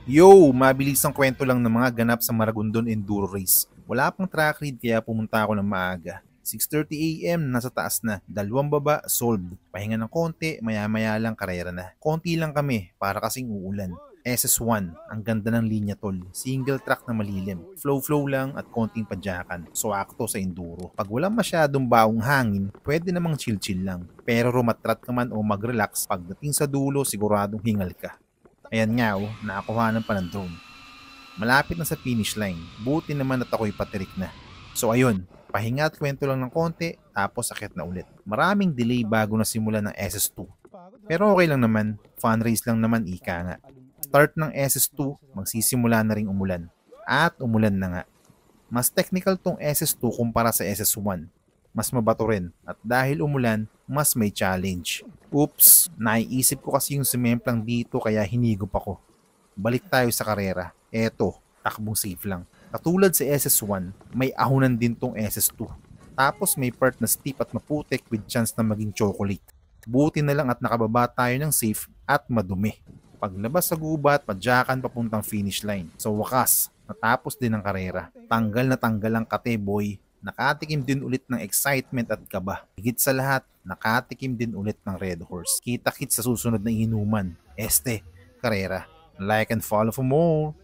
Yo, mabilis ang kwento lang ng mga ganap sa Maragondon Enduro Race. Wala pang track read kaya pumunta ako ng maaga. 6:30 AM, nasa taas na. Dalawang baba, solved. Pahinga ng konti, maya-maya lang karera na. Konti lang kami, para kasing uulan. SS1, ang ganda ng linya tol. Single track na malilim. Flow-flow lang at konting padyakan. So akto sa enduro. Pag walang masyadong baong hangin, pwede namang chill-chill lang. Pero rumatrat ka man o mag-relax, pagdating sa dulo siguradong hingal ka. Ayan nga oh, nakakuhanan pa ng drone. Malapit na sa finish line. Buti naman at ako'y patirik na. So ayun, pahinga at kwento lang ng konti, tapos akit na ulit. Maraming delay bago na simula ng SS2. Pero okay lang naman, fun race lang naman ika nga. Start ng SS2, magsisimula na ring umulan. At umulan na nga. Mas technical tong SS2 kumpara sa SS1. Mas mabato rin at dahil umulan, mas may challenge. Oops, naiisip ko kasi yung sumemplang dito kaya hinigop ako. Balik tayo sa karera. Eto, takbong safe lang. Katulad sa SS1, may ahunan din tong SS2. Tapos may part na steep at maputik with chance na maging chocolate. Buti na lang at nakababa tayo ng safe at madumi. Paglabas sa gubat, padyakan papuntang finish line. Sa wakas, natapos din ang karera. Tanggal na tanggal ang kate boy. Nakatikim din ulit ng excitement at kaba. Higit sa lahat, nakatikim din ulit ng Red Horse. Kita-kit sa susunod na inuman. Karera. Like and follow for more.